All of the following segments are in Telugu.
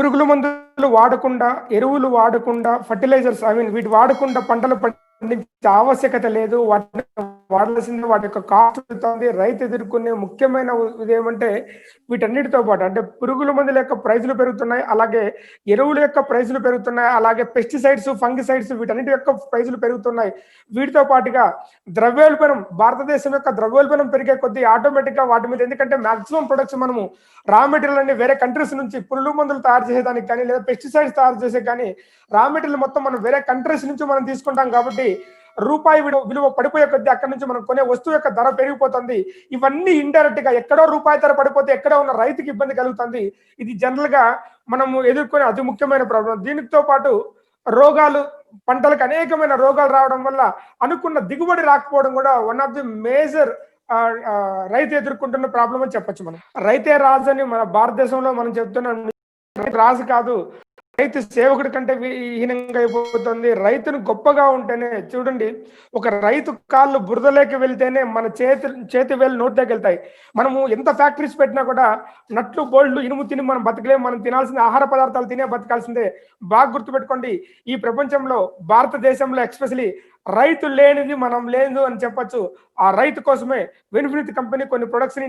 పురుగుల మందులు వాడకుండా, ఎరువులు వాడకుండా, ఫెర్టిలైజర్స్ వీటి వాడకుండా పంటలు పండించే ఆవశ్యకత లేదు. వాటిని వాడాల్సింది వాటి యొక్క కాస్ట్ పెరుగుతుంది. రైతు ఎదుర్కొనే ముఖ్యమైన ఇదేమంటే వీటన్నిటితో పాటు అంటే పురుగుల మందుల యొక్క ప్రైజులు పెరుగుతున్నాయి. అలాగే ఎరువుల యొక్క ప్రైజులు పెరుగుతున్నాయి. అలాగే పెస్టిసైడ్స్, ఫంగిసైడ్స్ వీటన్నిటి యొక్క ప్రైజులు పెరుగుతున్నాయి. వీటితో పాటుగా ద్రవ్యోల్బణం, భారతదేశం యొక్క ద్రవ్యోల్బణం పెరిగే కొద్దీ ఆటోమేటిక్‌గా వాటి మీద ఎందుకంటే మాక్సిమం ప్రొడక్ట్స్ మనము రా మెటీరియల్ అన్ని వేరే కంట్రీస్ నుంచి పురుగు మందులు తయారు చేసేదానికి కానీ లేదా పెస్టిసైడ్స్ తయారు చేసే కానీ రా మెటీరియల్ మొత్తం మనం వేరే కంట్రీస్ నుంచి మనం తీసుకుంటాం కాబట్టి రూపాయి విలువ పడిపోయే కొద్దీ అక్కడి నుంచి మనం కొనే వస్తువు యొక్క ధర పెరిగిపోతుంది. ఇవన్నీ ఇండైరెక్ట్ గా ఎక్కడో రూపాయి ధర పడిపోతే ఎక్కడో ఉన్న రైతుకి ఇబ్బంది కలుగుతుంది. ఇది జనరల్ గా మనము ఎదుర్కొనే అతి ముఖ్యమైన ప్రాబ్లం. దీనితో పాటు రోగాలు, పంటలకు అనేకమైన రోగాలు రావడం వల్ల అనుకున్న దిగుబడి రాకపోవడం కూడా వన్ ఆఫ్ ది మేజర్ రైతు ఎదుర్కొంటున్న ప్రాబ్లం అని చెప్పొచ్చు. మనం రైతే రాజు అని మన భారతదేశంలో మనం చెప్తున్నాం. రాజు కాదు, రైతు సేవకుడి కంటే హీనంగా అయిపోతుంది. రైతును గొప్పగా ఉంటేనే చూడండి, ఒక రైతు కాళ్ళు బురదలోకి వెళ్తేనే మన చేతి వేలు నోట్లోకి వెళ్తాయి. మనము ఎంత ఫ్యాక్టరీస్ పెట్టినా కూడా నట్లు బోల్డ్లు ఇనుము తిని మనం బతకలేము. మనం తినాల్సిన ఆహార పదార్థాలు తినే బతకాల్సిందే. బాగా గుర్తుపెట్టుకోండి, ఈ ప్రపంచంలో భారతదేశంలో ఎక్స్పెషలీ రైతు లేనిది మనం లేదు అని చెప్పొచ్చు. ఆ రైతు కోసమే విన్ఫినిత్ కంపెనీ కొన్ని ప్రొడక్ట్స్ ని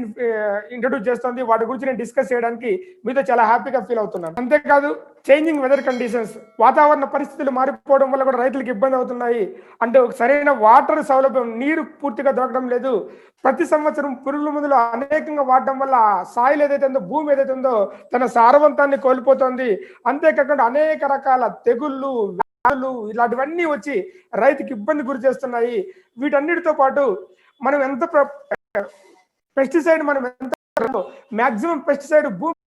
ఇంట్రొడ్యూస్ చేస్తుంది. వాటి గురించి నేను డిస్కస్ చేయడానికి మీతో చాలా హ్యాపీగా ఫీల్ అవుతున్నాను. అంతేకాదు చేంజింగ్ వెదర్ కండిషన్స్, వాతావరణ పరిస్థితులు మారిపోవడం వల్ల కూడా రైతులకు ఇబ్బంది అవుతున్నాయి. అంటే సరైన వాటర్ సౌలభ్యం, నీరు పూర్తిగా దొరకడం లేదు. ప్రతి సంవత్సరం పురుగుల మందులు అనేకంగా వాడడం వల్ల సాయిల్ ఏదైతే ఉందో, భూమి ఏదైతే ఉందో తన సారవంతాన్ని కోల్పోతుంది. అంతేకాకుండా అనేక రకాల తెగుళ్ళు, ఇలాంటివన్నీ వచ్చి రైతుకి ఇబ్బంది గురి చేస్తున్నాయి. వీటన్నిటితో పాటు మనం ఎంత పెస్టిసైడ్ మాక్సిమం పెస్టిసైడ్ భూమి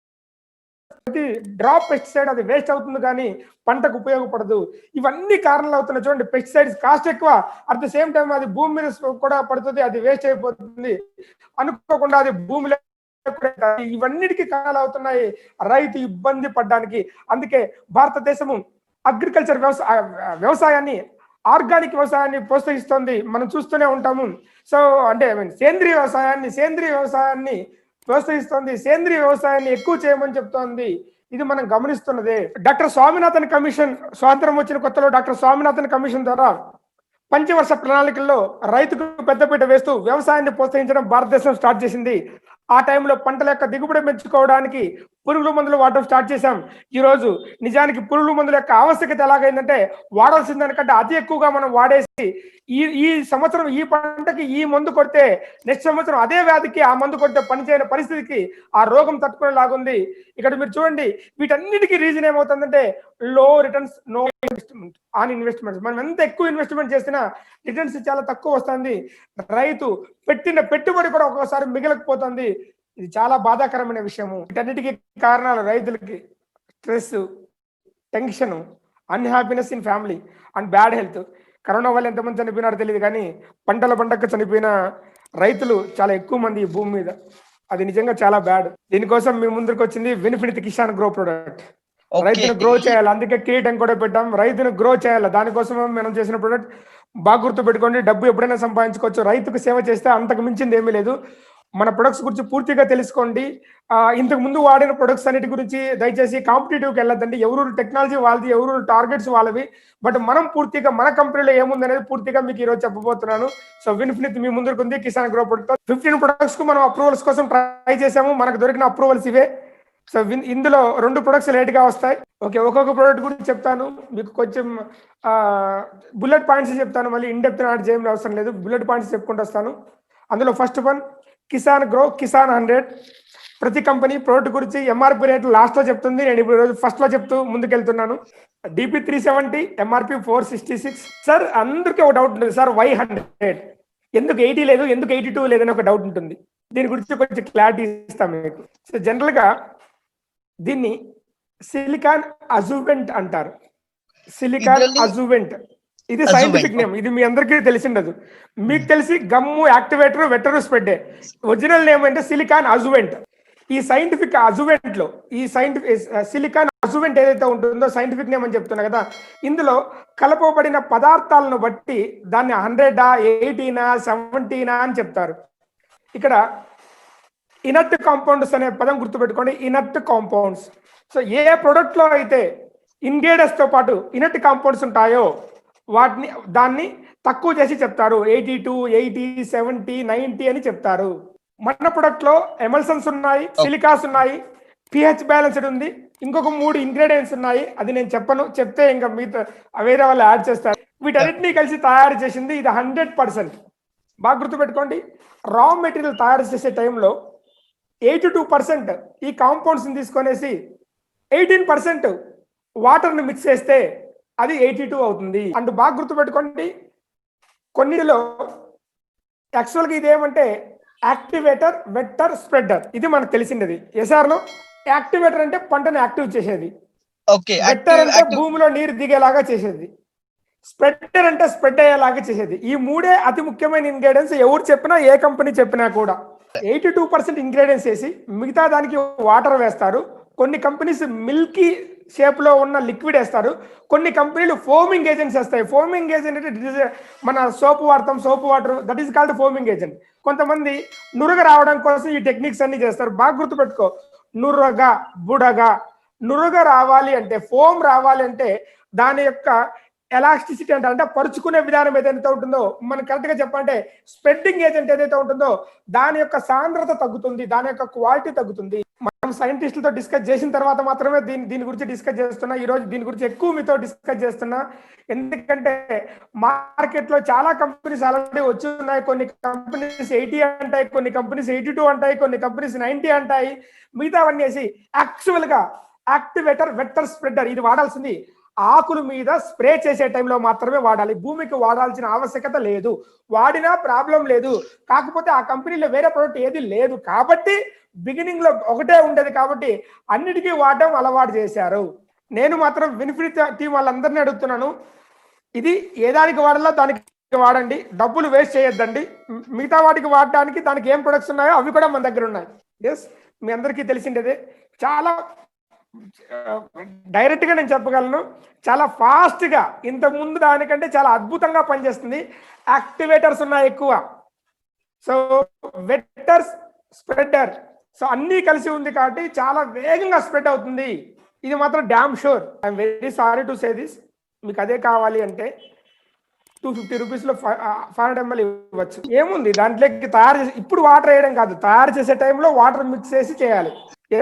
ప్రతి డ్రాప్ పెస్టిసైడ్ అది వేస్ట్ అవుతుంది కానీ పంటకు ఉపయోగపడదు. ఇవన్నీ కారణాలు అవుతున్నాయి. చూడండి, పెస్టిసైడ్స్ కాస్ట్ ఎక్కువ, అట్ ద సేమ్ టైం అది భూమి మీద కూడా పడుతుంది, అది వేస్ట్ అయిపోతుంది. అనుకోకుండా అది భూమిలో ఇవన్నిటికీ కారణాలు అవుతున్నాయి రైతు ఇబ్బంది పడడానికి. అందుకే భారతదేశము అగ్రికల్చర్ వ్యవసాయాన్ని, ఆర్గానిక్ వ్యవసాయాన్ని ప్రోత్సహిస్తుంది. మనం చూస్తూనే ఉంటాము. సో అంటే సేంద్రియ వ్యవసాయాన్ని ప్రోత్సహిస్తుంది. సేంద్రియ వ్యవసాయాన్ని ఎక్కువ చేయమని చెప్తోంది. ఇది మనం గమనిస్తున్నదే. డాక్టర్ స్వామినాథన్ కమిషన్ స్వాతంత్రం వచ్చిన కొత్తలో డాక్టర్ స్వామినాథన్ కమిషన్ ద్వారా పంచవర్ష ప్రణాళికల్లో రైతుకు పెద్దపీట వేస్తూ వ్యవసాయాన్ని ప్రోత్సహించడం భారతదేశం స్టార్ట్ చేసింది. ఆ టైంలో పంటల యొక్క దిగుబడి పెంచుకోవడానికి పురుగుల మందులు వాడడం స్టార్ట్ చేశాం. ఈరోజు నిజానికి పురుగుల మందుల యొక్క ఆవశ్యకత ఎలాగైందంటే వాడాల్సిన దానికంటే అతి ఎక్కువగా మనం వాడేసి ఈ సంవత్సరం ఈ పంటకి ఈ మందు కొడితే నెక్స్ట్ సంవత్సరం అదే వ్యాధికి ఆ మందు కొడితే పనిచేయని పరిస్థితికి ఆ రోగం తట్టుకునేలాగుంది. ఇక్కడ మీరు చూడండి, వీటన్నిటికీ రీజన్ ఏమవుతుందంటే low returns, no investment on investments. మనం ఎంత ఎక్కువ ఇన్వెస్ట్మెంట్ చేసినా రిటర్న్స్ చాలా తక్కువ వస్తుంది. రైతు పెట్టిన పెట్టుబడి కూడా ఒక్కోసారి మిగలకపోతుంది. ఇది చాలా బాధాకరమైన విషయము. వీటన్నిటికీ కారణాలు రైతులకి stress, tension, unhappiness in family and bad health. Corona వల్ల ఎంతమంది చనిపోయినారో తెలియదు కానీ పంటకు చనిపోయిన రైతులు చాలా ఎక్కువ మంది ఈ భూమి మీద. అది నిజంగా చాలా బ్యాడ్. దీనికోసం మీ ముందుకు వచ్చింది విన్ఫినిత్ కిసాన్ గ్రో ప్రొడక్ట్. రైతును గ్రో చేయాలి, అందుకే కిరీటం కూడా పెట్టాం. రైతును గ్రో చేయాలి, దానికోసం మనం చేసిన ప్రొడక్ట్. బాగా గుర్తు పెట్టుకోండి, డబ్బు ఎప్పుడైనా సంపాదించుకోవచ్చు, రైతుకు సేవ చేస్తే అంతకు మించింది ఏమీ లేదు. మన ప్రొడక్ట్స్ గురించి పూర్తిగా తెలుసుకోండి. ఇంతకు ముందు వాడిన ప్రొడక్ట్స్ అన్నిటి గురించి దయచేసి కాంపిటేటివ్కి వెళ్ళొద్దండి. ఎవరు టెక్నాలజీ వాళ్ళది, ఎవరు టార్గెట్స్ వాళ్ళవి. బట్ మనం పూర్తిగా మన కంపెనీలో ఏముంది అనేది పూర్తిగా మీకు ఈరోజు చెప్పబోతున్నాను. సో విన్ఫినిత్ మీ ముందుకు ఉంది కిసాన్ గ్రో ప్రొడక్ట్. 15 ప్రొడక్ట్స్ కు మనం అప్రూవల్స్ కోసం ట్రై చేసాము. మనకు దొరికిన అప్రూవల్స్ ఇవే. సో ఇందులో 2 ప్రొడక్ట్స్ లేట్ గా వస్తాయి. ఓకే, ఒక్కొక్క ప్రొడక్ట్ గురించి చెప్తాను మీకు. కొంచెం బుల్లెట్ పాయింట్స్ చెప్తాను, మళ్ళీ ఇన్ డెప్త్ నాట్ చేయడం అవసరం లేదు. బుల్లెట్ పాయింట్స్ చెప్పుకుంటూ వస్తాను. అందులో first one Kisan grow Kisan 100. ప్రతి కంపెనీ ప్రోడక్ట్ గురించి ఎంఆర్పి రేట్ లాస్ట్ లో చెప్తుంది. నేను ఇప్పుడు రోజు ఫస్ట్ లో చెప్తూ ముందుకెళ్తున్నాను. DP 370, MRP 466. సార్ అందరికీ ఒక డౌట్ ఉంటుంది, సార్ వై 100, ఎందుకు 80 లేదు, ఎందుకు 82 లేదని ఒక డౌట్ ఉంటుంది. దీని గురించి కొంచెం క్లారిటీ ఇస్తాం మీకు. సో జనరల్ గా దీన్ని సిలికాన్ అజువెంట్ అంటారు. సిలికాన్ అజువెంట్ ఇది సైంటిఫిక్ నేమ్. ఇది మీ అందరికీ తెలిసిండదు. మీకు తెలిసి గమ్ము, యాక్టివేటర్, వెటరు స్ప్రెడ్. ఒరిజినల్ నేమ్ అంటే సిలికాన్ అజువెంట్. ఈ సైంటిఫిక్ అజువెంట్ లో సిలికాన్ అజువెంట్ ఏదైతే ఉంటుందో సైంటిఫిక్ నేమ్ అని చెప్తున్నా కదా, ఇందులో కలపబడిన పదార్థాలను బట్టి దాన్ని 100, 80, 70 అని చెప్తారు. ఇక్కడ ఇనర్ట్ కాంపౌండ్స్ అనే పదం గుర్తుపెట్టుకోండి. Inert compounds. సో ఏ ప్రొడక్ట్ లో అయితే ఇంగ్రీడియంట్స్ తో పాటు ఇనట్ కాంపౌండ్స్ ఉంటాయో వాటిని దాన్ని తక్కువ చేసి చెప్తారు. 82, 80, 70, 90 అని చెప్తారు. మన ప్రొడక్ట్ లో ఎమల్సన్స్ ఉన్నాయి, సిలికాస్ ఉన్నాయి, పిహెచ్ బ్యాలెన్స్డ్ ఉంది, ఇంకొక 3 ఇంగ్రీడియంట్స్ ఉన్నాయి. అది నేను చెప్పను, చెప్తే ఇంకా మీతో వేరే వాళ్ళు యాడ్ చేస్తారు. వీటన్నిటినీ కలిసి తయారు చేసింది ఇది 100%. బాగా గుర్తుపెట్టుకోండి, రా మెటీరియల్ తయారు చేసే టైంలో 82% ఈ కాంపౌండ్స్ తీసుకొనేసి 18% వాటర్ని మిక్స్ చేస్తే అది 82 అవుతుంది. అండ్ బాగా గుర్తుపెట్టుకోండి, కొన్నిటిలో యాక్చువల్గా ఇదేమంటే యాక్టివేటర్, వెక్టర్, స్ప్రెడర్. ఇది మనకు తెలిసింది. ఎస్ఆర్లో యాక్టివేటర్ అంటే పంటను యాక్టివ్ చేసేది, వెక్టర్ అంటే భూమిలో నీరు దిగేలాగా చేసేది, స్ప్రెడర్ అంటే స్ప్రెడ్ అయ్యేలాగా చేసేది. ఈ 3 అతి ముఖ్యమైన ఇంగ్రీడియంట్స్. ఎవరు చెప్పినా, ఏ కంపెనీ చెప్పినా కూడా 82% ఇంగ్రీడియంట్స్ వేసి మిగతా దానికి వాటర్ వేస్తారు. కొన్ని కంపెనీస్ మిల్కీ షేప్ లో ఉన్న లిక్విడ్ వేస్తారు, కొన్ని కంపెనీలు ఫోమింగ్ ఏజెంట్స్ వేస్తాయి. ఫోమింగ్ ఏజెంట్ అంటే మన సోప్ వాడతాం, soap water, that is called foaming agent. కొంతమంది నురగ రావడం కోసం ఈ టెక్నిక్స్ అన్ని చేస్తారు. బాగా గుర్తుపెట్టుకో, నురగ, బుడగ, నురగ రావాలి అంటే, ఫోమ్ రావాలి అంటే దాని యొక్క ఎలాస్టిసిటీ అంటే పరుచుకునే విధానం ఏదైతే ఉంటుందో, మనం కరెక్ట్ గా చెప్పాలంటే స్ప్రెడ్డింగ్ ఏజెంట్ ఏదైతే ఉంటుందో దాని యొక్క సాంద్రత తగ్గుతుంది, దాని యొక్క క్వాలిటీ తగ్గుతుంది. మనం సైంటిస్టులతో డిస్కస్ చేసిన తర్వాత మాత్రమే దీని గురించి డిస్కస్ చేస్తున్నా. ఈ రోజు దీని గురించి ఎక్కువ మీతో డిస్కస్ చేస్తున్నా, ఎందుకంటే మార్కెట్ లో చాలా కంపెనీస్ ఆల్రెడీ వచ్చి ఉన్నాయి. కొన్ని కంపెనీస్ 80 అంటాయి, కొన్ని కంపెనీస్ 82 అంటాయి, కొన్ని కంపెనీస్ 90 అంటాయి. మిగతావన్నీ వేసి యాక్చువల్ గా యాక్టివేటర్, వెక్టర్, స్ప్రెడర్ ఇది వాడాల్సింది ఆకుల మీద స్ప్రే చేసే టైంలో మాత్రమే వాడాలి. భూమికి వాడాల్సిన ఆవశ్యకత లేదు, వాడినా ప్రాబ్లం లేదు. కాకపోతే ఆ కంపెనీలో వేరే ప్రోడక్ట్ ఏది లేదు కాబట్టి, బిగినింగ్ లో ఒకటే ఉండేది కాబట్టి అన్నిటికీ వాడడం అలవాటు చేశారు. నేను మాత్రం వినిఫిట్ టీం వాళ్ళందరినీ అడుగుతున్నాను, ఇది ఏ దానికి వాడాలో దానికి వాడండి, డబ్బులు వేస్ట్ చేయొద్దండి. మిగతా వాటికి వాడడానికి దానికి ఏం ప్రొడక్ట్స్ ఉన్నాయో అవి కూడా మన దగ్గర ఉన్నాయి. ఎస్, మీ అందరికీ తెలిసిండేదే. చాలా డైరెక్ట్ గా నేను చెప్పగలను, చాలా ఫాస్ట్ గా ఇంతకు ముందు దానికంటే చాలా అద్భుతంగా పనిచేస్తుంది. యాక్టివేటర్స్ ఉన్నాయి ఎక్కువ, సో వెక్టర్స్, స్ప్రెడర్, సో అన్ని కలిసి ఉంది కాబట్టి చాలా వేగంగా స్ప్రెడ్ అవుతుంది. ఇది మాత్రం damn sure. I'm very sorry to say this. మీకు అదే కావాలి అంటే 250 రూపీస్ లో 500 ml ఇవ్వచ్చు. ఏముంది దాంట్లోకి తయారు చేసి, ఇప్పుడు వాటర్ వేయడం కాదు, తయారు చేసే టైంలో వాటర్ మిక్స్ చేసి చేయాలి.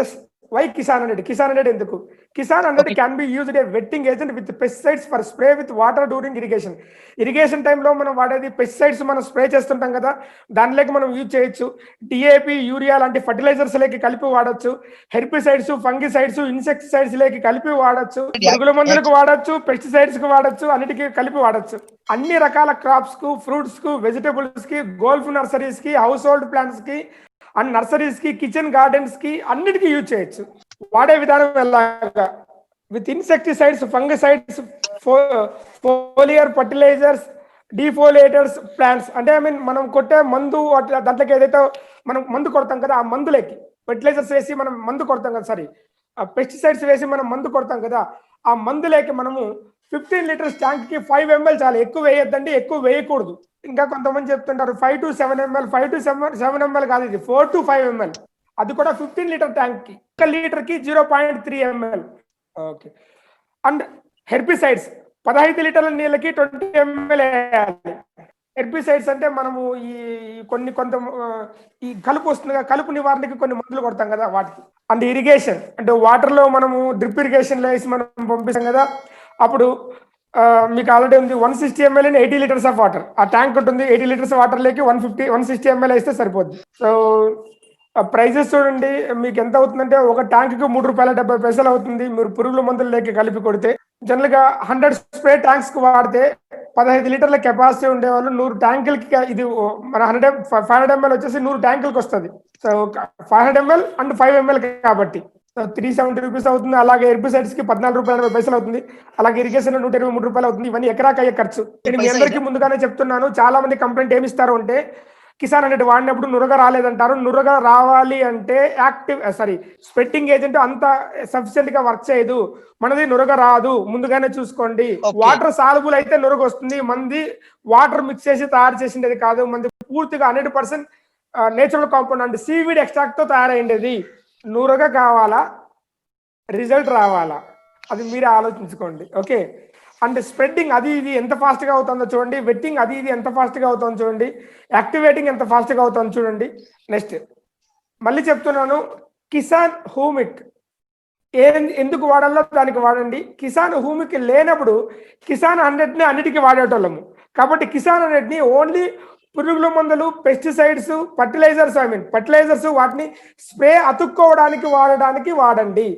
Yes, why Kisan 100? కిసాన్ 100 ఎందుకు? Kisan 100 can be used A vetting agent with pesticides for spray with water during irrigation. Irrigation టైంలో మనం వాడేది పెస్టిసైడ్స్, మనం స్ప్రే చేస్తుంటాం కదా, దానిలోకి మనం యూజ్ చేయొచ్చు. డిఏపి, యూరియా లాంటి ఫర్టిలైజర్స్ లేకి కలిపి వాడచ్చు, హెర్బిసైడ్స్, ఫంగిసైడ్స్, ఇన్సెక్టిసైడ్స్ లేకి కలిపి వాడచ్చు, పురుగుల మందులకు వాడచ్చు, పెస్టిసైడ్స్ కు వాడచ్చు, అన్నిటికీ కలిపి వాడచ్చు. అన్ని రకాల క్రాప్స్ కు, ఫ్రూట్స్ కు, వెజిటబుల్స్ కి, గోల్ఫ్ నర్సరీస్ కి, హౌస్ హోల్డ్ ప్లాంట్స్ కి అండ్ నర్సరీస్ కి, కిచెన్ గార్డెన్స్ కి అన్నిటికీ యూజ్ చేయొచ్చు. వాడే విధానం ఎలాగా? With insecticides, fungicides, foliar fertilizers, defoliators, plants. అంటే ఐ మీన్ మనం కొట్టే మందు, దాంట్లోకి ఏదైతే మనం మందు కొడతాం కదా, ఆ మందులకి ఫర్టిలైజర్స్ వేసి మనం మందు కొడతాం కదా, సారీ పెస్టిసైడ్స్ వేసి మనం మందు కొడతాం కదా, ఆ మందులేకి మనము 15 లీటర్స్ ట్యాంక్ కి 5 ml చాలు, ఎక్కువ వేయొద్దండి, ఎక్కువ వేయకూడదు. ఇంకా కొంతమంది చెప్తుంటారు 5 to 7 ml. 5 to 7 ml కాదు, ఇది 4 to 5 ml. అది కూడా 15 లీటర్ ట్యాంక్ కి, 1 లీటర్ కి 0.3 ml. ఓకే. అండ్ హెర్బిసైడ్స్ 15 లీటర్ల నీళ్ళకి 20 ml వేయాలి. హెర్బిసైడ్స్ అంటే మనము ఈ కొంత ఈ కలుపు వస్తుంది కదా, కలుపు నివారణకి కొన్ని మందులు కొడతాం కదా వాటికి. అండ్ ఇరిగేషన్ అంటే వాటర్ లో మనము డ్రిప్ ఇరిగేషన్ లో వేసి మనం పంపిస్తాం కదా, అప్పుడు మీకు ఆల్రెడీ ఉంది 160 ml in 80 litres of water. ఆ ట్యాంక్ ఉంటుంది, 80 లీటర్స్ వాటర్ లేకి 160 ml వేస్తే సరిపోద్ది. సో ప్రైజెస్ చూడండి మీకు ఎంత అవుతుందంటే, ఒక ట్యాంక్ కి ₹3.70 అవుతుంది. మీరు పురుగుల మందులు లేక కలిపి కొడితే, జనరల్ గా 100 స్ప్రే ట్యాంక్స్ కు వాడితే 15 లీటర్ల కెపాసిటీ ఉండేవాళ్ళు 100 ట్యాంకులకి, ఇది మన 500 ml వచ్చేసి 100 ట్యాంకులకి వస్తుంది. సో 500 ml అండ్ 5 ml కాబట్టి 370 రూపీస్ అవుతుంది. అలాగే హెర్బిసైడ్స్ కి ₹14.80 అవుతుంది. అలాగే ఇరిగేషన్ ₹123 అవుతుంది. ఇవన్నీ ఎకరాకి అయ్యే ఖర్చు. నేను మీ అందరికీ ముందుగానే చెప్తున్నాను. చాలా మంది కంప్లైంట్ ఏమి ఇస్తారు అంటే, కిసాన్ 100 వాడినప్పుడు నురగ రాలేదంటారు. నురగ రావాలి అంటే స్ప్రెడ్డింగ్ ఏజెంట్ అంత సఫిషియెంట్ గా వర్క్ చేయదు. మనది నురగ రాదు, ముందుగానే చూసుకోండి. వాటర్ సాల్యుబుల్ అయితే నురగ వస్తుంది. మంది వాటర్ మిక్స్ చేసి తయారు చేసిండేది కాదు, మంది పూర్తిగా 100% natural compound and seaweed extract తో తయారైండేది. నురగ కావాలా, రిజల్ట్ రావాలా, అది మీరే ఆలోచించుకోండి. ఓకే. అండ్ స్ప్రెడ్డింగ్ అది ఇది ఎంత ఫాస్ట్గా అవుతుందో చూడండి, వెట్టింగ్ అది ఇది ఎంత ఫాస్ట్గా అవుతుందో చూడండి, యాక్టివేటింగ్ ఎంత ఫాస్ట్గా అవుతుందో చూడండి. నెక్స్ట్ మళ్ళీ చెప్తున్నాను, కిసాన్ హూమిక్ ఎందుకు వాడాలో దానికి వాడండి. కిసాన్ హూమికి లేనప్పుడు కిసాన్ 100ని అన్నిటికీ వాడేటోళ్ళము. కాబట్టి కిసాన్ 100ని ఓన్లీ పురుగుల మందులు, పెస్టిసైడ్స్, ఫర్టిలైజర్స్ వాటిని స్ప్రే అతుక్కోవడానికి వాడడానికి వాడండి.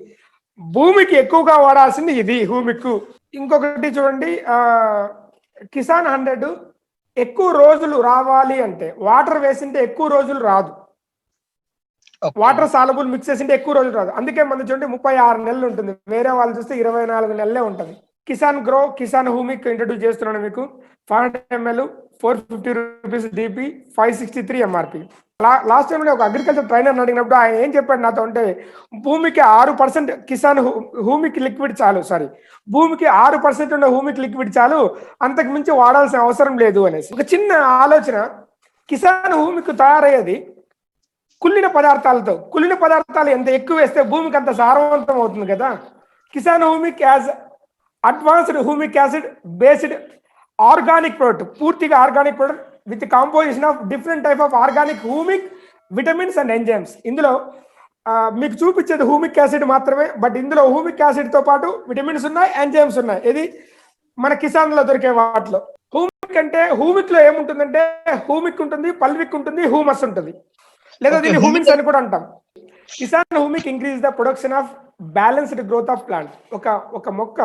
భూమికి ఎక్కువగా వాడాల్సింది ఇది హూమిక్. ఇంకొకటి చూడండి, కిసాన్ 100 ఎక్కువ రోజులు రావాలి అంటే వాటర్ వేసింటే ఎక్కువ రోజులు రాదు. వాటర్ సాలబుల్ మిక్స్ చేసింటే ఎక్కువ రోజులు రాదు. అందుకే మన చూడండి 36 నెలలు ఉంటుంది, వేరే వాళ్ళు చూస్తే 24 నెలలే ఉంటుంది. కిసాన్ హూమిక్ ఇంట్రడ్యూస్ చేస్తున్నాను మీకు. 500 ml 450 rupees DP, 563 MRP. Last time ఒక అగ్రికల్చర్ ట్రైనర్ అడిగినప్పుడు ఆయన ఏం చెప్పాడు నాతో అంటే, భూమికి 6% కిసాన్ హూమిక్ లిక్విడ్ చాలు, భూమికి 6% ఉన్న హూమిక్ లిక్విడ్ చాలు, అంతకు మించి వాడాల్సిన అవసరం లేదు అనేసి. ఒక చిన్న ఆలోచన, కిసాన్ హూమిక్ తయారయ్యేది కుళ్ళిన పదార్థాలు ఎంత ఎక్కువ వేస్తే భూమికి అంత సారవంతం అవుతుంది కదా. Kisan humic as advanced humic acid based organic product, పూర్తిగా organic product with composition of different type of organic humic vitamins and enzymes. ఇందులో మీకు చూపించేది హూమిక్ యాసిడ్ మాత్రమే, బట్ ఇందులో హూమిక్ యాసిడ్ తో పాటు విటమిన్స్ ఉన్నాయి, ఎంజైమ్స్ ఉన్నాయి. ఇది మన కిసాన్ లో దొరికే వాటిలో. హూమిక్ అంటే హూమిక్ లో ఏముంటుందంటే హూమిక్ ఉంటుంది, పల్విక్ ఉంటుంది, హూమస్ ఉంటుంది, లేదా దీన్ని హ్యూమిన్స్ అని కూడా అంటాం. Kisan humic increase the production of balanced growth of plant. ఒక మొక్క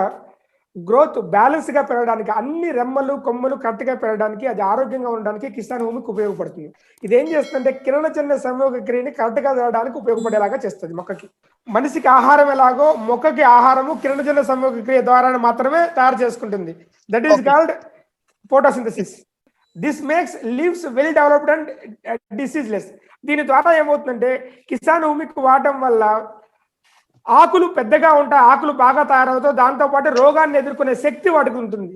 గ్రోత్ బ్యాలెన్స్ గా పెరగడానికి, అన్ని రెమ్మలు కొమ్మలు కరెక్ట్ గా పెరగడానికి, అది ఆరోగ్యంగా ఉండడానికి కిసాన్ హూమిక్ ఉపయోగపడుతుంది. ఇది ఏం చేస్తుందంటే కిరణజన్య సంయోగ క్రియని కరెక్ట్ గా జరగడానికి ఉపయోగపడేలాగా చేస్తుంది మొక్కకి. మనిషికి ఆహారం ఎలాగో మొక్కకి ఆహారము కిరణజన్య సంయోగ క్రియ ద్వారా మాత్రమే తయారు చేసుకుంటుంది. That is called photosynthesis. This makes leaves well developed and diseaseless. దీని ద్వారా ఏమవుతుందంటే కిసాన్ హూమిక్ వాడటం వల్ల ఆకులు పెద్దగా ఉంటాయి, ఆకులు బాగా తయారవుతాయి, దాంతోపాటు రోగాన్ని ఎదుర్కొనే శక్తి వాటికి ఉంటుంది.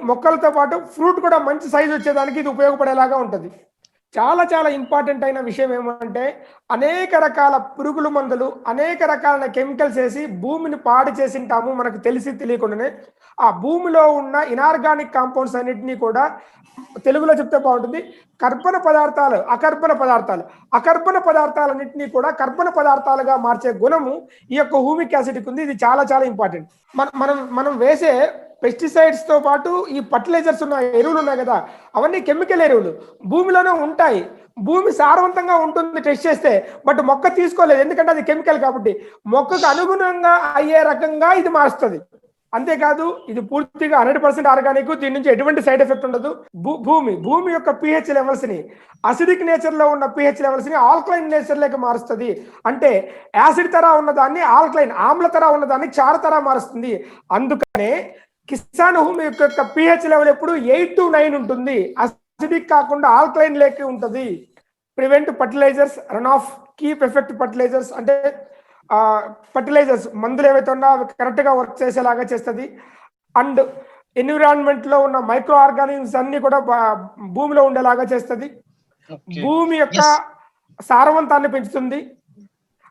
మొక్కలతో పాటు ఫ్రూట్ కూడా మంచి సైజు వచ్చేదానికి ఇది ఉపయోగపడేలాగా ఉంటుంది. చాలా చాలా ఇంపార్టెంట్ అయిన విషయం ఏమంటే, అనేక రకాల పురుగుల మందులు, అనేక రకాల కెమికల్స్ వేసి భూమిని పాడు చేసింటాము మనకు తెలిసి తెలియకుండానే. ఆ భూమిలో ఉన్న ఇనార్గానిక్ కాంపౌండ్స్ అన్నింటినీ కూడా, తెలుగులో చెప్తే బాగుంటుంది, అకర్బన పదార్థాలన్నింటినీ కూడా కర్బన పదార్థాలుగా మార్చే గుణము ఈ యొక్క హూమిక్ యాసిడ్కి ఉంది. ఇది చాలా చాలా ఇంపార్టెంట్. మనం వేసే పెస్టిసైడ్స్ తో పాటు ఈ ఫర్టిలైజర్స్ ఉన్నాయి, ఎరువులు ఉన్నాయి కదా, అవన్నీ కెమికల్ ఎరువులు భూమిలోనే ఉంటాయి. భూమి సారవంతంగా ఉంటుంది టెస్ట్ చేస్తే, బట్ మొక్క తీసుకోలేదు, ఎందుకంటే అది కెమికల్ కాబట్టి. మొక్కకు అనుగుణంగా అయ్యే రకంగా ఇది మారుస్తుంది. అంతేకాదు ఇది పూర్తిగా 100% ఆర్గానిక్, దీని నుంచి ఎటువంటి సైడ్ ఎఫెక్ట్ ఉండదు. భూమి యొక్క పిహెచ్ లెవెల్స్ ని, అసిడిక్ నేచర్ లో ఉన్న పిహెచ్ లెవెల్స్ ని ఆల్కలైన్ నేచర్ లేక మారుస్తుంది. అంటే యాసిడ్ తరా ఉన్నదాన్ని ఆల్కలైన్, ఆమ్ల తరా ఉన్నదాన్ని క్షార తరా మారుస్తుంది. అందుకనే కిసాన్ హూమిక్ యొక్క పిహెచ్ లెవెల్ ఎప్పుడు 8 to 9 ఉంటుంది, అసిడిక్ కాకుండా ఆల్కలైన్ లేక ఉంటుంది. Prevent fertilizers run off, keep effect fertilizers, అంటే ఫర్టిలైజర్స్ మందులు ఏవైతే ఉన్నా అవి కరెక్ట్ గా వర్క్ చేసేలాగా చేస్తుంది. అండ్ ఎన్విరాన్మెంట్ లో ఉన్న మైక్రో ఆర్గానిజమ్స్ అన్ని కూడా భూమిలో ఉండేలాగా చేస్తుంది. భూమి యొక్క సారవంతాన్ని పెంచుతుంది.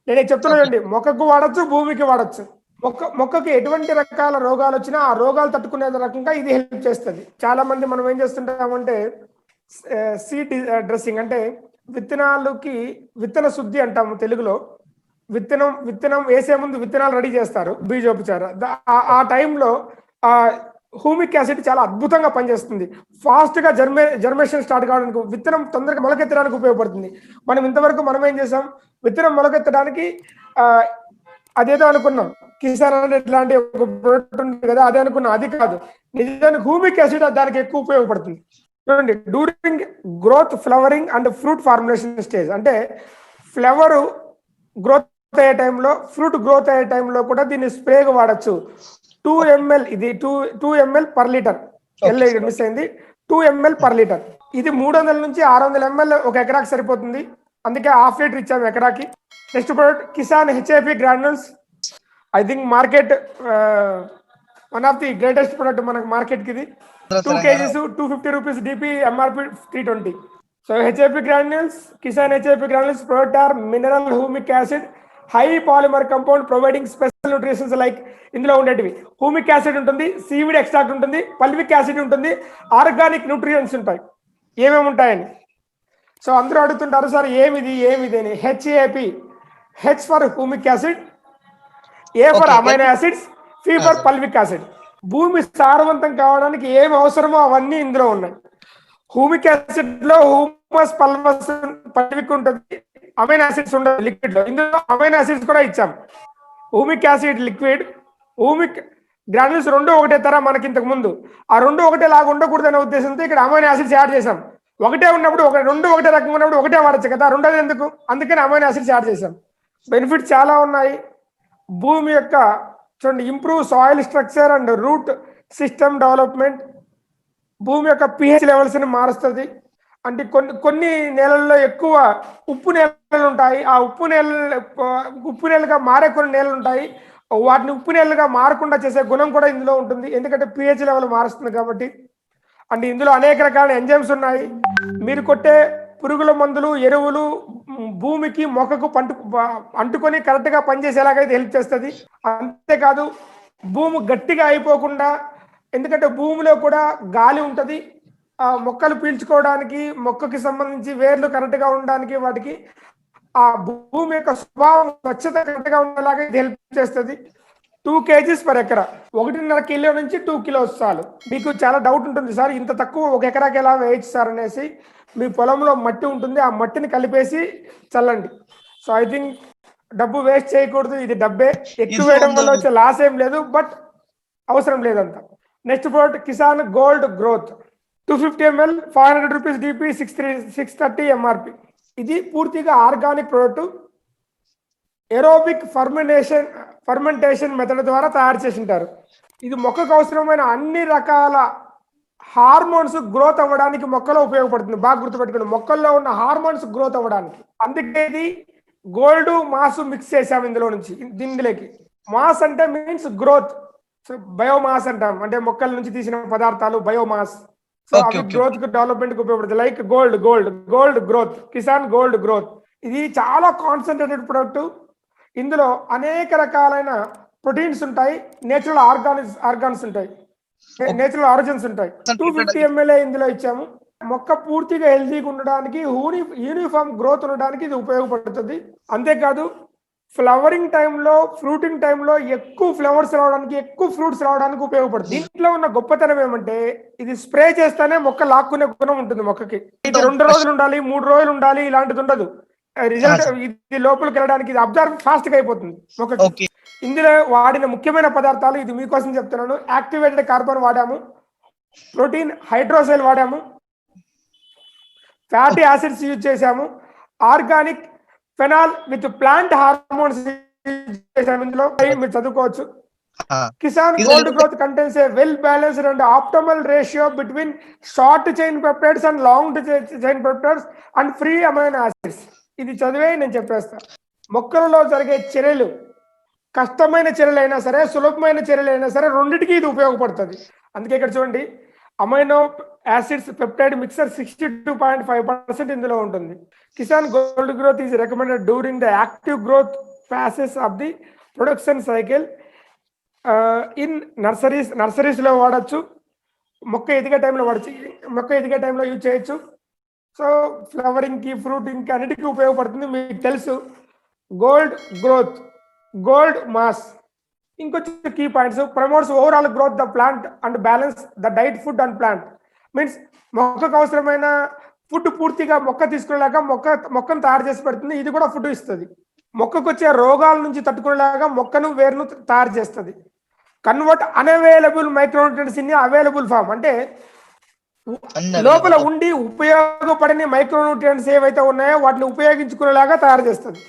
నేను చెప్తున్నానండి, మొక్కకు వాడచ్చు, భూమికి వాడచ్చు. మొక్కకి ఎటువంటి రకాల రోగాలు వచ్చినా ఆ రోగాలు తట్టుకునే రకంగా ఇది హెల్ప్ చేస్తుంది. చాలా మంది మనం ఏం చేస్తుంటామంటే సీడ్ డ్రెస్సింగ్, అంటే విత్తన శుద్ధి అంటాము తెలుగులో. విత్తనం వేసే ముందు విత్తనాలు రెడీ చేస్తారు, బీజోపచార. ఆ టైంలో హూమిక్ యాసిడ్ చాలా అద్భుతంగా పనిచేస్తుంది. ఫాస్ట్ గా జర్మేషన్ స్టార్ట్ కావడానికి, విత్తనం తొందరగా మొలకెత్తడానికి ఉపయోగపడుతుంది. మనం ఏం చేసాం, విత్తనం మొలకెత్తడానికి అదేదో అనుకున్నాం, కిసాన్ ఇట్లాంటి ఒక ప్రోడక్ట్ ఉంది కదా అదే అనుకున్నాం. అది కాదు, నిజానికి హూమిక్ యాసిడ్ దానికి ఎక్కువ ఉపయోగపడుతుంది. చూడండి, during growth, flowering and fruit formulation stage, అంటే ఫ్లవర్ గ్రోత్ అయ్యే టైంలో, ఫ్రూట్ గ్రోత్ అయ్యే టైంలో కూడా దీన్ని స్ప్రేగా వాడచ్చు. 2 ml, ఇది 2 ml పర్ లీటర్, మిస్ అయింది, 2 ml పర్ లీటర్. ఇది 300 నుంచి 600 ml ఒక ఎకరాకి సరిపోతుంది, అందుకే ½ లీటర్ ఇచ్చాము ఎకరాకి. Next product Kisan HIP granules. I think market one of the greatest product మనకు మార్కెట్ కి. ఇది 2 kgs 250 rupees DP, MRP 320. So HIP granules, Kisan HIP granules product or mineral humic acid high polymer compound providing special nutritions like ఇందులో ఉండేటివి హ్యూమిక్ యాసిడ్ ఉంటుంది, సీవిడ్ ఎక్స్ట్రాక్ట్ ఉంటుంది, పల్విక్ యాసిడ్ ఉంటుంది, ఆర్గానిక్ న్యూట్రియంట్స్ ఉంటాయి. ఏమేమి ఉంటాయని సో అందరూ అడుగుతుంటారు సార్ ఏమిది అని. HAP, H for humic acid, A for amino acids, P for fulvic acid. భూమి సారవంతం కావడానికి ఏమి అవసరమో అవన్నీ ఇందులో ఉన్నాయి. హ్యూమిక్ యాసిడ్ లో హ్యూమస్, పల్వస్, పల్విక్ ఉంటుంది, అమైనో యాసిడ్స్ ఉండదు లిక్విడ్ లో. ఇందులో అమైనో యాసిడ్స్ కూడా ఇచ్చాం. Humic acid liquid, humic granules రెండు ఒకటే తర మనకి ఇంతకు ముందు. ఆ రెండు ఒకటే లాగా ఉండకూడదనే ఉద్దేశంతో ఇక్కడ అమైనో యాసిడ్స్ యాడ్ చేసాం. ఒకటే ఉన్నప్పుడు రెండు ఒకటే రకంగా ఉన్నప్పుడు ఒకటే వాడచ్చు కదా, రెండోది ఎందుకు, అందుకని అమైనో యాసిడ్స్ యాడ్ చేసాం. బెనిఫిట్స్ చాలా ఉన్నాయి. భూమి యొక్క చూడండి, improve soil structure and root system development, భూమి యొక్క పిహెచ్ లెవెల్స్ని మారుస్తుంది. అంటే కొన్ని నేలల్లో ఎక్కువ ఉప్పు నేలలు ఉంటాయి. ఆ ఉప్పు నేలగా మారే కొన్ని నేలలు ఉంటాయి. వాటిని ఉప్పు నేలలుగా మారకుండా చేసే గుణం కూడా ఇందులో ఉంటుంది, ఎందుకంటే పిహెచ్ లెవెల్ మారుస్తుంది కాబట్టి. అంటే ఇందులో అనేక రకాల ఎంజైమ్స్ ఉన్నాయి. మీరు కొట్టే పురుగుల మందులు, ఎరువులు భూమికి, మొక్కకు అంటుకొని కరెక్ట్గా పనిచేసేలాగైతే హెల్ప్ చేస్తుంది. అంతేకాదు భూమి గట్టిగా అయిపోకుండా, ఎందుకంటే భూమిలో కూడా గాలి ఉంటుంది, మొక్కలు పీల్చుకోవడానికి, మొక్కకి సంబంధించి వేర్లు కరెక్ట్గా ఉండడానికి, వాటికి ఆ భూమి యొక్క స్వభావం, స్వచ్ఛత కరెక్ట్గా ఉండేలాగా ఇది హెల్ప్ చేస్తుంది. 2 kgs per ఎకరా, 1.5 కిలో నుంచి 2 kilos చాలు. మీకు చాలా డౌట్ ఉంటుంది సార్, ఇంత తక్కువ 1 ఎకరాకి ఎలా వేయచ్చు సార్ అనేసి. మీ పొలంలో మట్టి ఉంటుంది, ఆ మట్టిని కలిపేసి చల్లండి. సో ఐ థింక్ డబ్బు వేస్ట్ చేయకూడదు. ఇది డబ్బే, ఎక్కువ వేయడం వల్ల వచ్చే లాస్ ఏం లేదు, బట్ అవసరం లేదంత. Next product Kisan gold growth 250 ml, 500 rupees DP, 630 MRP. ఇది పూర్తిగా organic product. Aerobic fermentation method ద్వారా తయారు చేసి ఉంటారు. ఇది మొక్కకు అవసరమైన అన్ని రకాల హార్మోన్స్ గ్రోత్ అవ్వడానికి మొక్కలో ఉపయోగపడుతుంది. బాగా గుర్తుపెట్టుకోండి, మొక్కల్లో ఉన్న హార్మోన్స్ గ్రోత్ అవ్వడానికి. అందుకే ఇది గోల్డ్ మాస్ మిక్స్ చేసాము ఇందులో నుంచి. దీనిలోకి మాస్ అంటే మీన్స్ గ్రోత్, బయోమాస్ అంటాం, అంటే మొక్కల నుంచి తీసిన పదార్థాలు బయోమాస్. సో అవి గ్రోత్ కు డెవలప్మెంట్ కు ఉపయోగపడుతుంది. Like gold growth, Kisan gold growth. ఇది చాలా కాన్సన్ట్రేటెడ్ ప్రొడక్ట్. ఇందులో అనేక రకాలైన ప్రోటీన్స్ ఉంటాయి, నేచురల్ ఆర్గాన్స్ ఉంటాయి, నేచురల్ ఆరిజిన్స్ ఉంటాయి. 250 ml ఇందులో ఇచ్చాము. మొక్క పూర్తిగా హెల్తీగా ఉండడానికి, యూనిఫామ్ గ్రోత్ ఉండడానికి ఇది ఉపయోగపడుతుంది. అంతేకాదు ఫ్లవరింగ్ టైంలో, ఫ్రూటింగ్ టైంలో ఎక్కువ ఫ్లవర్స్ రావడానికి, ఎక్కువ ఫ్రూట్స్ రావడానికి ఉపయోగపడుతుంది. దీంట్లో ఉన్న గొప్పతనం ఏమంటే ఇది స్ప్రే చేస్తేనే మొక్క లాక్కునే గుణం ఉంటుంది మొక్కకి. ఇది 2 రోజులు ఉండాలి, 3 రోజులు ఉండాలి, ఇలాంటిది ఉండదు. రిజల్ట్ ఇది లోపలికి వెళ్ళడానికి ఇది అబ్జర్వ్ ఫాస్ట్ గా అయిపోతుంది మొక్కకి. ఇందులో వాడిన ముఖ్యమైన పదార్థాలు ఇది మీకోసం చెప్తున్నాను. యాక్టివేటెడ్ కార్బన్ వాడాము, ప్రోటీన్ హైడ్రోసైల్ వాడాము, ఫ్యాటీ యాసిడ్స్ యూజ్ చేసాము, organic phenol with plant hormones చేసాము. ఇందులో మీరు చదువుకోవచ్చు. Kisan gold growth contains A well balanced and optimal ratio between short chain peptides and long chain peptides and free amino acids. ఇది చదివే నేను చెప్పేస్తా. మొక్కలలో జరిగే చర్యలు, కష్టమైన చర్యలు అయినా సరే, సులభమైన చర్యలు అయినా సరే, రెండింటికి ఇది ఉపయోగపడుతుంది. అందుకే ఇక్కడ చూడండి, అమైనో యాసిడ్స్ పెప్టైడ్ మిక్సర్ 62.5% ఇందులో ఉంటుంది. Kisan gold growth is recommended during the active growth phases of the production cycle in నర్సరీస్లో వాడచ్చు, మొక్క ఎదిగే టైంలో యూజ్ చేయొచ్చు. సో ఫ్లవరింగ్కి, ఫ్రూటింగ్కి అన్నిటికీ ఉపయోగపడుతుంది. మీకు తెలుసు గోల్డ్ గ్రోత్, గోల్డ్ మాస్. ఇంకొచ్చి key points: promotes overall growth the plant and balance the diet food and plant. Means మొక్కకు అవసరమైన ఫుడ్ పూర్తిగా మొక్క తీసుకునేలాగా మొక్కను తయారు చేసి పెడుతుంది. ఇది కూడా ఫుడ్ ఇస్తుంది. మొక్కకు వచ్చే రోగాల నుంచి తట్టుకునేలాగా మొక్కను, వేరును తయారు చేస్తుంది. Convert unavailable micronutrients in available form, అంటే లోపల ఉండి ఉపయోగపడని మైక్రోన్యూట్రియంట్స్ ఏవైతే ఉన్నాయో వాటిని ఉపయోగించుకునేలాగా తయారు చేస్తుంది.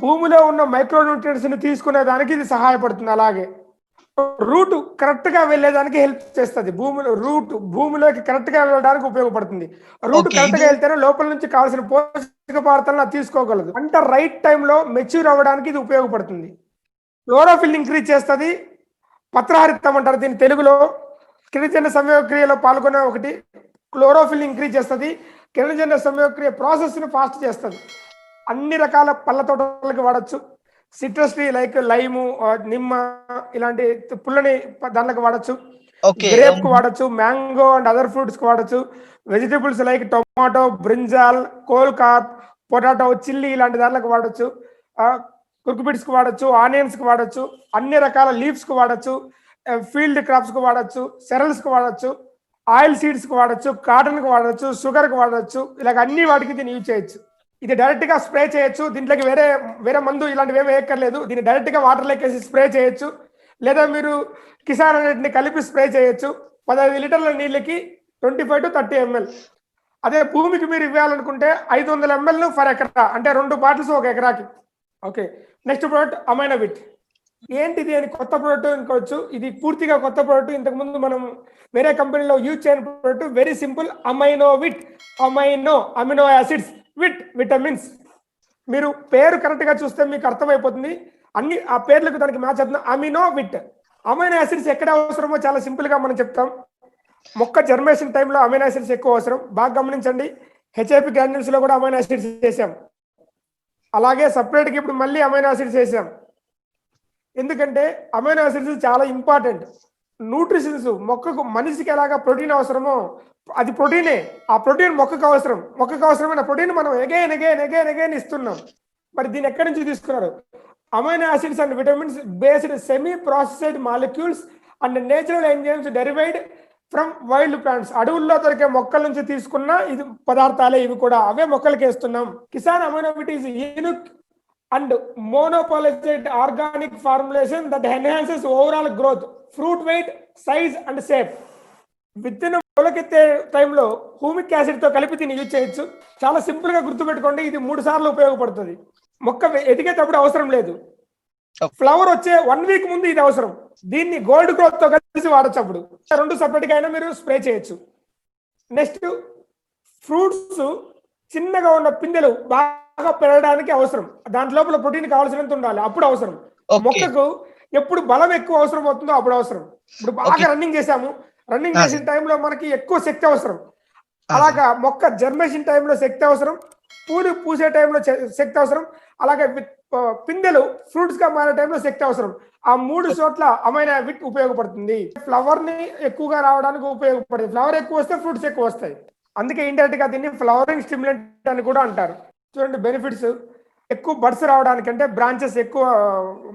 భూమిలో ఉన్న మైక్రోన్యూట్రియంట్స్ ని తీసుకునే దానికి ఇది సహాయపడుతుంది. అలాగే రూట్ కరెక్ట్ గా వెళ్ళేదానికి హెల్ప్ చేస్తుంది. భూమిలోకి కరెక్ట్ గా వెళ్ళడానికి ఉపయోగపడుతుంది. రూట్ కరెక్ట్ గా వెళ్తేనే లోపల నుంచి కావాల్సిన పోషక పదార్థాలను తీసుకోగలదు. పంట రైట్ టైంలో మెచ్యూర్ అవ్వడానికి ఇది ఉపయోగపడుతుంది. క్లోరోఫిల్ ఇంక్రీజ్ చేస్తుంది. పత్రహరితం అంటారు దీని తెలుగులో. కిరణజన్య సంయోగక్రియలో పాల్గొనే ఒకటి క్లోరోఫిల్ ఇంక్రీజ్ చేస్తుంది. కిరణజన్య సంయోగక్రియ ప్రాసెస్ ని ఫాస్ట్ చేస్తుంది. అన్ని రకాల పళ్ళ తోటలకు వాడచ్చు. సిట్రస్ ట్రీ లైక్ లైము, నిమ్మ ఇలాంటి పుల్లని దాంట్లోకి వాడచ్చు. ఓకే. గ్రేప్ కు వాడచ్చు, మ్యాంగో అండ్ అదర్ ఫ్రూట్స్ కు వాడచ్చు. Vegetables like tomato, brinjal, cole crop, potato, chilli ఇలాంటి దాంట్లోకి వాడచ్చు. కుకుబిట్స్ కు వాడచ్చు, ఆనియన్స్ కు వాడచ్చు, అన్ని రకాల లీవ్స్ కు వాడచ్చు, ఫీల్డ్ క్రాప్స్ కు వాడచ్చు, సెరల్స్ కు వాడచ్చు, ఆయిల్ సీడ్స్ కు వాడచ్చు, కాటన్ కు వాడచ్చు, షుగర్ కు వాడచ్చు. ఇలాగ అన్ని వాటికి దీన్ని యూజ్ చేయొచ్చు. ఇది డైరెక్ట్ గా స్ప్రే చేయొచ్చు. దీంట్లోకి వేరే వేరే మందు ఇలాంటివి ఏమి వేయక్కర్లేదు. దీన్ని డైరెక్ట్ గా వాటర్ లేకేసి స్ప్రే చేయొచ్చు. లేదా మీరు కిసాన్ అన్నిటిని కలిపి స్ప్రే చేయొచ్చు. 15 లీటర్ల నీళ్ళకి 25 to 30 ml. అదే భూమికి మీరు ఇవ్వాలనుకుంటే 500 ml ఫర్ ఎకరా, అంటే 2 బాటిల్స్ ఒక ఎకరాకి. Okay, next product Aminovit. ఏంటిది అని కొత్త ప్రోడక్ట్ అనుకోవచ్చు. ఇది పూర్తిగా కొత్త ప్రోడక్ట్. ఇంతకు ముందు మనం వేరే కంపెనీలో యూజ్ చేయని product. Very simple, Aminovit. Amino acids, vitamins. మీరు పేరు కరెక్ట్ గా చూస్తే మీకు అర్థమైపోతుంది. అన్ని ఆ పేర్లకు దానికి మ్యాచ్ అవుతుంది. అమినోవిట్. అమైనో యాసిడ్స్ ఎక్కడ అవసరమో చాలా సింపుల్ గా మనం చెప్తాం. మొక్క జర్మేషన్ టైంలో అమైనో యాసిడ్స్ ఎక్కువ అవసరం. బాగా గమనించండి, హెచ్ఐపి గ్రాన్యూల్స్ లో కూడా అమైనో యాసిడ్స్ చేసాం. అలాగే సపరేట్గా ఇప్పుడు మళ్ళీ అమైనో యాసిడ్స్ వేసాం. ఎందుకంటే అమైనో యాసిడ్స్ చాలా ఇంపార్టెంట్. న్యూట్రిషన్స్ మొక్కకు, మనిషికి ఎలాగా ప్రోటీన్ అవసరమో అది ప్రోటీనే. ఆ ప్రోటీన్ మొక్కకు అవసరం. మొక్కకు అవసరమైన ప్రోటీన్ మనం ఎగైన్ ఇస్తున్నాం. మరి దీన్ని ఎక్కడి నుంచి తీసుకున్నారు? Amino acids and vitamins based semi processed molecules and natural enzymes derived from wild plants. అడవుల్లో దొరికే మొక్కల నుంచి తీసుకున్న ఇది పదార్థాలే. ఇవి కూడా అవే మొక్కలకి వేస్తున్నాం. Kisan Aminovit is unique and monopolized organic formulation that enhances overall growth, fruit weight, size and shape. విత్తిన మొలకెత్తే టైంలో హ్యూమిక్ యాసిడ్ తో కలిపి దీన్ని యూజ్ చేయొచ్చు. చాలా సింపుల్ గా గుర్తుపెట్టుకోండి, ఇది 3 సార్లు ఉపయోగపడుతుంది. మొక్క ఎదిగేటప్పుడు అవసరం లేదు. ఫ్లవర్ వచ్చే 1 వీక్ ముందు ఇది అవసరం. దీన్ని గోల్డ్ గ్రోత్ తో కలిసి వాడచ్చు. అప్పుడు 2 సపరేట్ గా అయినా మీరు స్ప్రే చేయొచ్చు. నెక్స్ట్, ఫ్రూట్స్ చిన్నగా ఉన్న పిందెలు బాగా పెరగడానికి అవసరం. దాంట్ లోపల ప్రోటీన్ కావాల్సినంత ఉండాలి, అప్పుడు అవసరం. మొక్కకు ఎప్పుడు బలం ఎక్కువ అవసరం అవుతుందో అప్పుడు అవసరం. ఇప్పుడు బాగా రన్నింగ్ చేసాము, రన్నింగ్ చేసిన టైంలో మనకి ఎక్కువ శక్తి అవసరం. అలాగా మొక్క జర్మేషన్ టైంలో శక్తి అవసరం, పూలు పూసే టైంలో శక్తి అవసరం, అలాగే పిందెలు ఫ్రూట్స్ గా మారే టైంలో శక్తి అవసరం. ఆ 3 చోట్ల అమైనోవిట్ ఉపయోగపడుతుంది. ఫ్లవర్ ని ఎక్కువగా రావడానికి ఉపయోగపడుతుంది. ఫ్లవర్ ఎక్కువ వస్తే ఫ్రూట్స్ ఎక్కువ వస్తాయి. అందుకే ఇండైరెక్ట్ గా దీన్ని ఫ్లవరింగ్ స్టిమ్యులెంట్ అని కూడా అంటారు. చూడండి బెనిఫిట్స్. ఎక్కువ బడ్స్ రావడానికి, అంటే బ్రాంచెస్ ఎక్కువ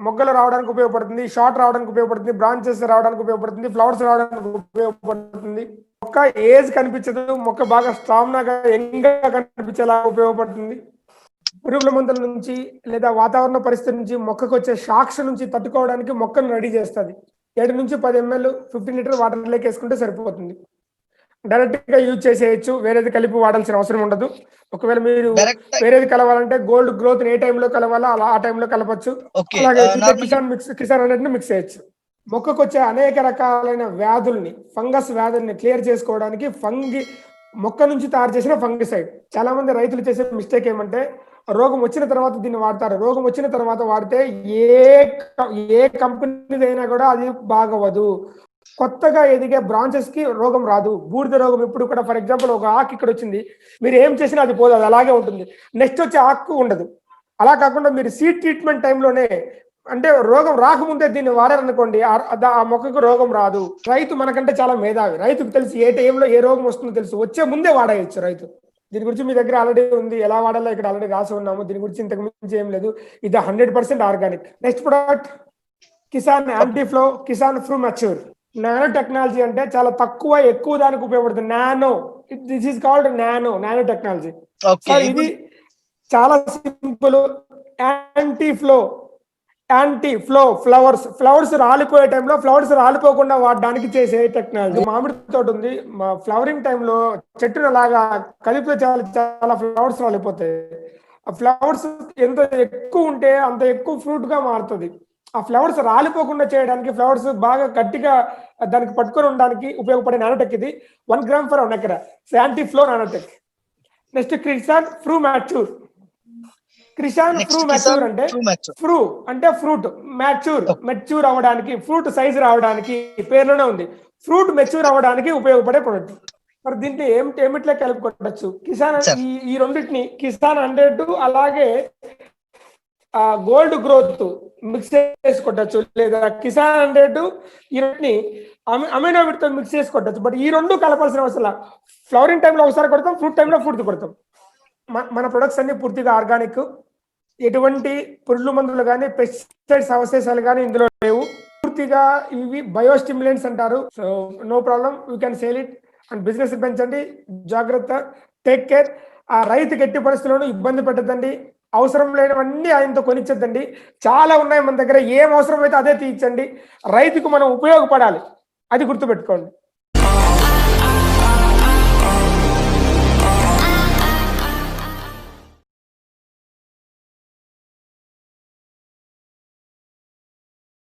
మొగ్గలు రావడానికి ఉపయోగపడుతుంది. షార్ట్ రావడానికి ఉపయోగపడుతుంది. బ్రాంచెస్ రావడానికి ఉపయోగపడుతుంది. ఫ్లవర్స్ రావడానికి ఉపయోగపడుతుంది. మొక్క ఏజ్ కనిపించదు, మొక్క బాగా స్ట్రాంగ్ గా యంగ్ గా కనిపించేలా ఉపయోగపడుతుంది. పురుగుల మందుల నుంచి లేదా వాతావరణ పరిస్థితి నుంచి మొక్కకు వచ్చే షాక్స్ నుంచి తట్టుకోవడానికి మొక్కను రెడీ చేస్తుంది. 7 నుంచి 10 ml 15 లీటర్ వాటర్ లేక వేసుకుంటే సరిపోతుంది. డైరెక్ట్ గా యూజ్ చేసేయచ్చు, వేరేది కలిపి వాడాల్సిన అవసరం ఉండదు. ఒకవేళ మీరు వేరేది కలవాలంటే గోల్డ్ గ్రోత్ ఏ టైంలో కలవాలో అలా ఆ టైంలో కలపచ్చు. అలాగే కిసాన్ అన్నిటిని మిక్స్ చేయొచ్చు. మొక్కకు వచ్చే అనేక రకాలైన వ్యాధుల్ని, ఫంగస్ వ్యాధుల్ని క్లియర్ చేసుకోవడానికి మొక్క నుంచి తయారు చేసిన ఫంగిసైడ్. చాలా మంది రైతులు చేసే మిస్టేక్ ఏమంటే, రోగం వచ్చిన తర్వాత దీన్ని వాడతారు. రోగం వచ్చిన తర్వాత వాడితే ఏ కంపెనీదైనా కూడా అది బాగవదు. కొత్తగా ఎదిగే బ్రాంచెస్ కి రోగం రాదు. బూడిద రోగం ఇప్పుడు కూడా, ఫర్ ఎగ్జాంపుల్ ఒక ఆకు ఇక్కడ వచ్చింది, మీరు ఏం చేసినా అది పోదు, అది అలాగే ఉంటుంది. నెక్స్ట్ వచ్చే ఆకు ఉండదు. అలా కాకుండా మీరు సీడ్ ట్రీట్మెంట్ టైంలోనే, అంటే రోగం రాకముందే దీన్ని వాడారనుకోండి, ఆ మొక్కకు రోగం రాదు. రైతు మనకంటే చాలా మేధావి. రైతుకు తెలుసు ఏ టైంలో ఏ రోగం వస్తుందో తెలుసు, వచ్చే ముందే వాడేయచ్చు రైతు. దీని గురించి మీ దగ్గర ఆల్రెడీ ఉంది, ఎలా వాడాలో ఇక్కడ ఆల్రెడీ రాసి ఉన్నాము. దీని గురించి ఇంతకు మించి ఏం లేదు. ఇది 100% organic. Next product Kisan Antiflo, Kisan fru mature. Nano technology అంటే చాలా తక్కువ ఎక్కువ దానికి ఉపయోగపడుతుంది. This is called nano technology. ఇది చాలా సింపుల్. యాంటీ ఫ్లో ఫ్లవర్స్ రాలిపోయే టైంలో ఫ్లవర్స్ రాలిపోకుండా వాడడానికి చేసే టెక్నాలజీ. మామిడి తోట ఉంది, ఫ్లవరింగ్ టైంలో చెట్టును అలాగా కలిపితే చాలా ఫ్లవర్స్ రాలిపోతాయి. ఆ ఫ్లవర్స్ ఎంత ఎక్కువ ఉంటే అంత ఎక్కువ ఫ్రూట్ గా మారుతుంది. ఆ ఫ్లవర్స్ రాలిపోకుండా చేయడానికి, ఫ్లవర్స్ బాగా గట్టిగా దానికి పట్టుకొని ఉండడానికి ఉపయోగపడే నానోటెక్ ఇది. 1 gram for 1 acre. Antiflo nanotech. Next Kisan fru mature. అంటే ఫ్రూ అంటే ఫ్రూట్, మెచ్యూర్ అవ్వడానికి, ఫ్రూట్ సైజ్ రావడానికి, పేర్లోనే ఉంది. ఫ్రూట్ మెచ్యూర్ అవ్వడానికి ఉపయోగపడే ప్రొడక్ట్. మరి దీంట్లో ఏమిట్లా కలుపుకోవచ్చు? కిసాన్ ఈ రెండింటిని, కిసాన్ 100 అలాగే గోల్డ్ గ్రోత్ మిక్స్ చేసి కొట్టచ్చు, లేదా కిసాన్ 100 ఈ రెండుని అమైనో వీటితో మిక్స్ చేసి కొట్టచ్చు. బట్ ఈ రెండు కలపాల్సిన అవసరం. ఫ్లవరింగ్ టైంలో ఒకసారి కొడతాం, ఫ్రూట్ టైంలో ఫ్రూట్ కొడతాం. మన ప్రొడక్ట్స్ అన్ని పూర్తిగా ఆర్గానిక్, ఎటువంటి పురుగు మందులు కానీ పెస్టిసైడ్స్ అవశేషాలు కానీ ఇందులో లేవు. పూర్తిగా ఇవి బయోస్టిమ్యులెంట్స్ అంటారు. So no problem, you can sell it and business పెంచండి. జాగ్రత్త, టేక్ కేర్. ఆ రైతుకి ఎట్టి పరిస్థితుల్లోనూ ఇబ్బంది పెట్టద్దండి. అవసరం లేనివన్నీ ఆయనతో కొనిచ్చద్దండి. చాలా ఉన్నాయి మన దగ్గర, ఏం అవసరం అయితే అదే తీయించండి. రైతుకు మనం ఉపయోగపడాలి, అది గుర్తుపెట్టుకోండి.